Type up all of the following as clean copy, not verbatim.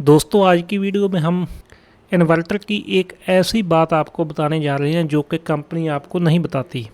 दोस्तों आज की वीडियो में हम इन्वर्टर की एक ऐसी बात आपको बताने जा रहे हैं जो कि कंपनी आपको नहीं बताती।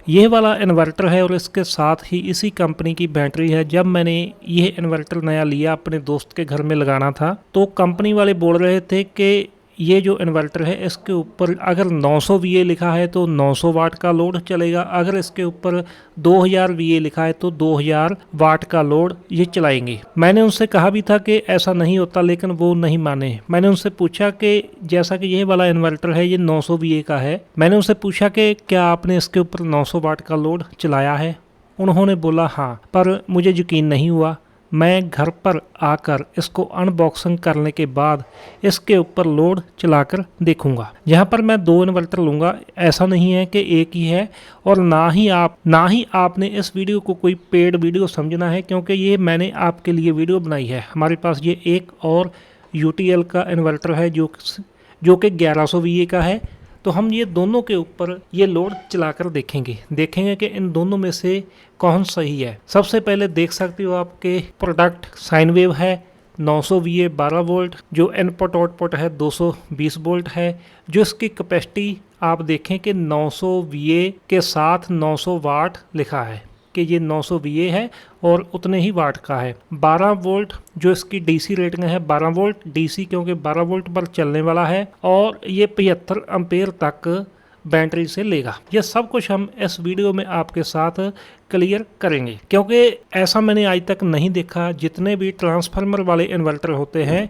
यह वाला इन्वर्टर है और इसके साथ ही इसी कंपनी की बैटरी है। जब मैंने यह इन्वर्टर नया लिया अपने दोस्त के घर में लगाना था तो कंपनी वाले बोल रहे थे कि ये जो इन्वर्टर है इसके ऊपर अगर 900 VA लिखा है तो 900 वाट का लोड चलेगा, अगर इसके ऊपर 2000 VA लिखा है तो 2000 वाट का लोड ये चलाएंगे। मैंने उनसे कहा भी था कि ऐसा नहीं होता, लेकिन वो नहीं माने। मैंने उनसे पूछा कि जैसा कि ये वाला इन्वर्टर है ये 900 VA का है, मैंने उनसे पूछा कि क्या आपने इसके ऊपर 900 वाट का लोड चलाया है। उन्होंने बोला हाँ, पर मुझे यकीन नहीं हुआ। मैं घर पर आकर इसको अनबॉक्सिंग करने के बाद इसके ऊपर लोड चलाकर देखूंगा। यहाँ पर मैं 2 इन्वर्टर लूँगा, ऐसा नहीं है कि एक ही है। और ना ही आपने इस वीडियो को कोई पेड वीडियो समझना है, क्योंकि ये मैंने आपके लिए वीडियो बनाई है। हमारे पास ये एक और UTL का इन्वर्टर है जो कि 1100 VA का है। तो हम ये दोनों के ऊपर ये लोड चलाकर देखेंगे कि इन दोनों में से कौन सही है। सबसे पहले देख सकते हो आपके प्रोडक्ट साइन वेव है 900 VA 12 वोल्ट, जो इनपुट आउटपुट है 220 वोल्ट है। जो इसकी कैपेसिटी आप देखें कि 900 VA के साथ 900 वाट लिखा है कि ये 900 VA है और उतने ही वाट का है। 12 वोल्ट जो इसकी DC रेटिंग है, 12 वोल्ट DC क्योंकि 12 वोल्ट पर चलने वाला है, और ये 75 एम्पेयर तक बैटरी से लेगा। ये सब कुछ हम इस वीडियो में आपके साथ क्लियर करेंगे, क्योंकि ऐसा मैंने आज तक नहीं देखा। जितने भी ट्रांसफार्मर वाले इन्वर्टर होते हैं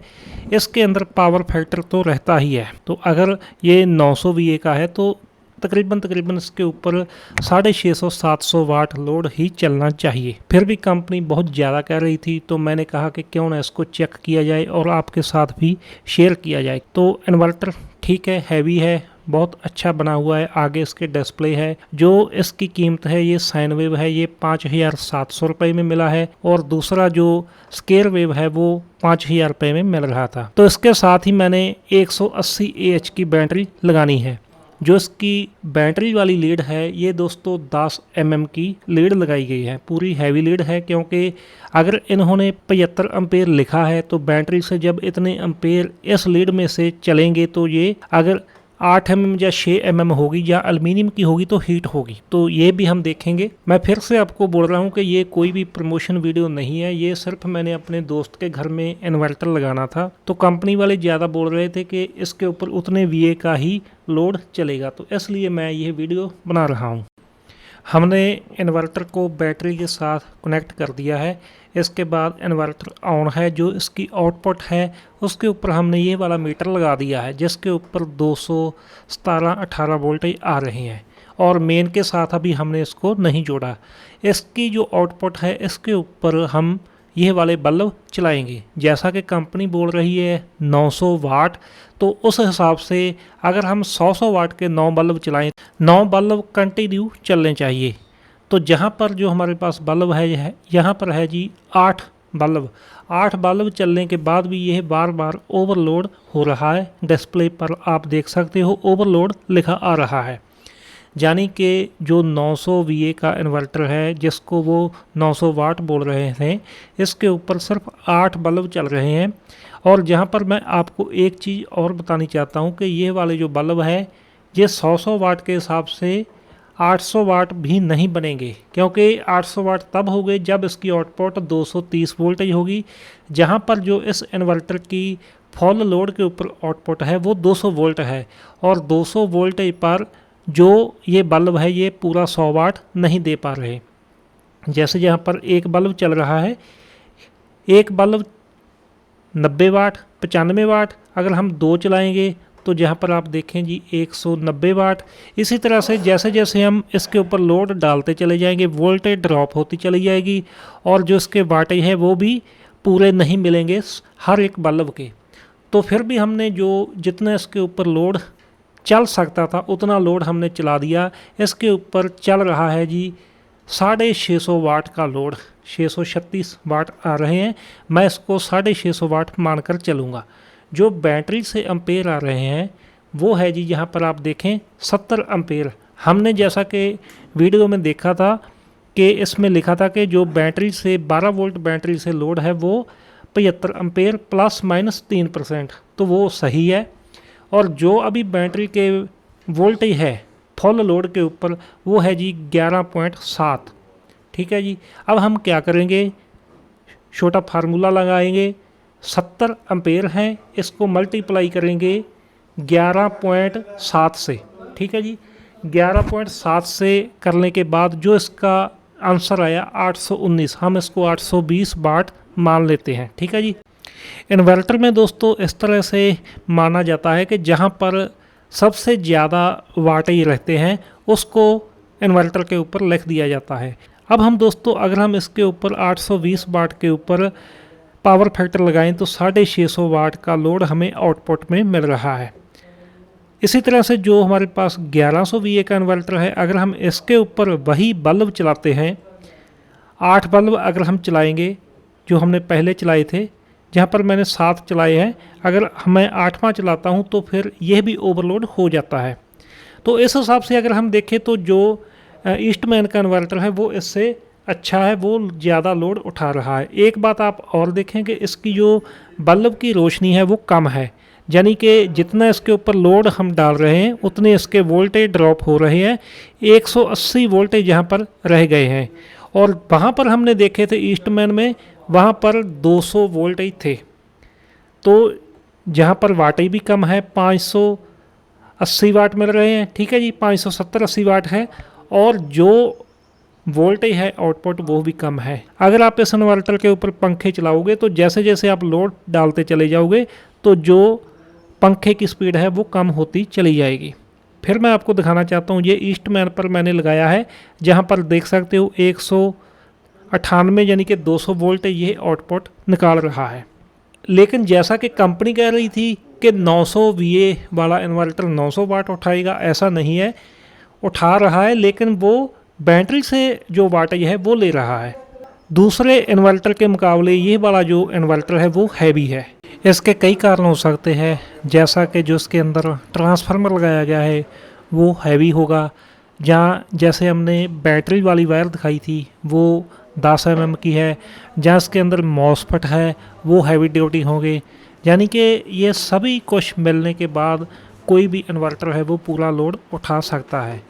इसके अंदर पावर फैक्टर तो रहता ही है। तो अगर ये 900 VA का है तो तकरीबन इसके ऊपर 650-700 वाट लोड ही चलना चाहिए। फिर भी कंपनी बहुत ज़्यादा कह रही थी तो मैंने कहा कि क्यों ना इसको चेक किया जाए और आपके साथ भी शेयर किया जाए। तो इन्वर्टर ठीक है, हैवी है, बहुत अच्छा बना हुआ है। आगे इसके डिस्प्ले है। जो इसकी कीमत है ये साइन वेव है, ये 5700 रुपये में मिला है, और दूसरा जो स्केयर वेव है वो 5000 रुपये में मिल रहा था। तो इसके साथ ही मैंने 180 AH की बैटरी लगानी है। जो इसकी बैटरी वाली लीड है ये दोस्तों 10 mm की लीड लगाई गई है, पूरी हैवी लीड है। क्योंकि अगर इन्होंने 75 एम्पेयर लिखा है तो बैटरी से जब इतने एम्पेयर इस लीड में से चलेंगे तो ये अगर 8 mm या 6 mm होगी या एल्युमिनियम की होगी तो हीट होगी। तो ये भी हम देखेंगे। मैं फिर से आपको बोल रहा हूँ कि ये कोई भी प्रमोशन वीडियो नहीं है, ये सिर्फ मैंने अपने दोस्त के घर में इन्वर्टर लगाना था तो कंपनी वाले ज़्यादा बोल रहे थे कि इसके ऊपर उतने VA का ही लोड चलेगा, तो इसलिए मैं ये वीडियो बना रहा हूँ। हमने इन्वर्टर को बैटरी के साथ कनेक्ट कर दिया है। इसके बाद इन्वर्टर ऑन है। जो इसकी आउटपुट है उसके ऊपर हमने ये वाला मीटर लगा दिया है जिसके ऊपर 217-18 वोल्टेज आ रहे हैं, और मेन के साथ अभी हमने इसको नहीं जोड़ा। इसकी जो आउटपुट है इसके ऊपर हम ये वाले बल्ब चलाएंगे। जैसा कि कंपनी बोल रही है 900 वाट, तो उस हिसाब से अगर हम 100 वाट के 9 बल्ब चलाएं, 9 बल्ब कंटिन्यू चलने चाहिए। तो जहाँ पर जो हमारे पास बल्ब है यहाँ पर है जी 8 बल्ब। 8 बल्ब चलने के बाद भी यह बार बार ओवरलोड हो रहा है। डिस्प्ले पर आप देख सकते हो ओवरलोड लिखा आ रहा है, यानी कि जो 900 VA का इन्वर्टर है जिसको वो 900 वाट बोल रहे थे, इसके ऊपर सिर्फ 8 बल्ब चल रहे हैं। और जहाँ पर मैं आपको एक चीज़ और बतानी चाहता हूँ कि ये वाले जो बल्ब है ये 100 वाट के हिसाब से 800 वाट भी नहीं बनेंगे, क्योंकि 800 वाट तब हो गए जब इसकी आउटपुट 230 वोल्टेज होगी। जहाँ पर जो इस इन्वर्टर की फुल लोड के ऊपर आउटपुट है वो 200 वोल्ट है, और 200 वोल्टेज पर जो ये बल्ब है ये पूरा 100 वाट नहीं दे पा रहे। जैसे यहाँ पर एक बल्ब चल रहा है, एक बल्ब 90 वाट 95 वाट, अगर हम 2 चलाएंगे तो जहाँ पर आप देखें जी 190 वाट। इसी तरह से जैसे जैसे हम इसके ऊपर लोड डालते चले जाएंगे वोल्टेज ड्रॉप होती चली जाएगी, और जो इसके वाटेज है वो भी पूरे नहीं मिलेंगे हर एक बल्ब के। तो फिर भी हमने जो जितना इसके ऊपर लोड चल सकता था उतना लोड हमने चला दिया। इसके ऊपर चल रहा है जी 650 वाट का लोड, 636 वाट आ रहे हैं। मैं इसको 650 वाट मानकर चलूँगा। जो बैटरी से एम्पेयर आ रहे हैं वो है जी यहाँ पर आप देखें 70 एम्पेयर। हमने जैसा कि वीडियो में देखा था कि इसमें लिखा था कि जो बैटरी से 12 वोल्ट बैटरी से लोड है वो 75 एम्पेयर ±3%, तो वो सही है। और जो अभी बैटरी के वोल्टेज है फुल लोड के ऊपर वो है जी 11.7। ठीक है जी। अब हम क्या करेंगे, छोटा फार्मूला लगाएंगे, 70 एम्पेयर हैं, इसको मल्टीप्लाई करेंगे 11.7 से। ठीक है जी। 11.7 से करने के बाद जो इसका आंसर आया 819, हम इसको 820 वाट मान लेते हैं। ठीक है जी। इन्वर्टर में दोस्तों इस तरह से माना जाता है कि जहाँ पर सबसे ज़्यादा वाटेज रहते हैं उसको इन्वर्टर के ऊपर लिख दिया जाता है। अब हम दोस्तों अगर हम इसके ऊपर 820 वाट के ऊपर पावर फैक्टर लगाएं तो 650 वाट का लोड हमें आउटपुट में मिल रहा है। इसी तरह से जो हमारे पास 1100 VA का इन्वर्टर है, अगर हम इसके ऊपर वही बल्ब चलाते हैं, 8 बल्ब अगर हम चलाएंगे जो हमने पहले चलाए थे, जहाँ पर मैंने 7 चलाए हैं, अगर मैं 8वां चलाता हूँ तो फिर यह भी ओवरलोड हो जाता है। तो इस हिसाब से अगर हम देखें तो जो ईस्टमैन का इन्वर्टर है वो इससे अच्छा है, वो ज़्यादा लोड उठा रहा है। एक बात आप और देखें कि इसकी जो बल्ब की रोशनी है वो कम है, यानी कि जितना इसके ऊपर लोड हम डाल रहे हैं उतने इसके वोल्टेज ड्रॉप हो रहे हैं। 180 वोल्टेज यहाँ पर रह गए हैं, और वहाँ पर हमने देखे थे ईस्टमैन में, वहाँ पर 200 वोल्टेज थे। तो जहाँ पर वाटेज भी कम है, 580 वाट मिल रहे हैं। ठीक है जी, 570-80 वाट है, और जो वोल्टेज है आउटपुट वो भी कम है। अगर आप इस इन्वर्टर के ऊपर पंखे चलाओगे तो जैसे जैसे आप लोड डालते चले जाओगे तो जो पंखे की स्पीड है वो कम होती चली जाएगी। फिर मैं आपको दिखाना चाहता हूँ, ये ईस्टमैन पर मैंने लगाया है, जहाँ पर देख सकते हो 198 यानी कि 200 वोल्ट ये आउटपुट निकाल रहा है। लेकिन जैसा कि कंपनी कह रही थी कि 900 VA वाला इन्वर्टर 900 वाट उठाएगा, ऐसा नहीं है, उठा रहा है, लेकिन वो बैटरी से जो वाटेज है वो ले रहा है। दूसरे इन्वर्टर के मुकाबले ये वाला जो इन्वर्टर है वो हैवी है। इसके कई कारण हो सकते हैं, जैसा कि जो इसके अंदर ट्रांसफार्मर लगाया गया है वो हैवी होगा, जहाँ जैसे हमने बैटरी वाली वायर दिखाई थी वो 10 mm की है, जहाँ इसके अंदर मॉसफेट है वो हैवी ड्यूटी होंगे। यानी कि ये सभी कुछ मिलने के बाद कोई भी इन्वर्टर है वो पूरा लोड उठा सकता है।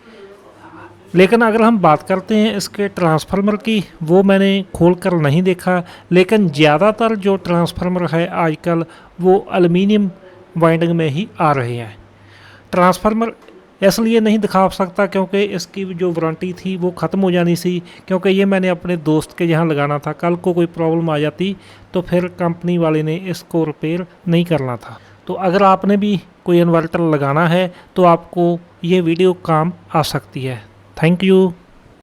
लेकिन अगर हम बात करते हैं इसके ट्रांसफार्मर की, वो मैंने खोल कर नहीं देखा, लेकिन ज़्यादातर जो ट्रांसफार्मर है आजकल वो एल्युमिनियम वाइंडिंग में ही आ रहे हैं। ट्रांसफार्मर इसलिए नहीं दिखा सकता क्योंकि इसकी जो वारंटी थी वो ख़त्म हो जानी सी, क्योंकि ये मैंने अपने दोस्त के यहाँ लगाना था, कल को कोई प्रॉब्लम आ जाती तो फिर कंपनी वाले ने इसको रिपेयर नहीं करना था। तो अगर आपने भी कोई इन्वर्टर लगाना है तो आपको ये वीडियो काम आ सकती है। Thank you.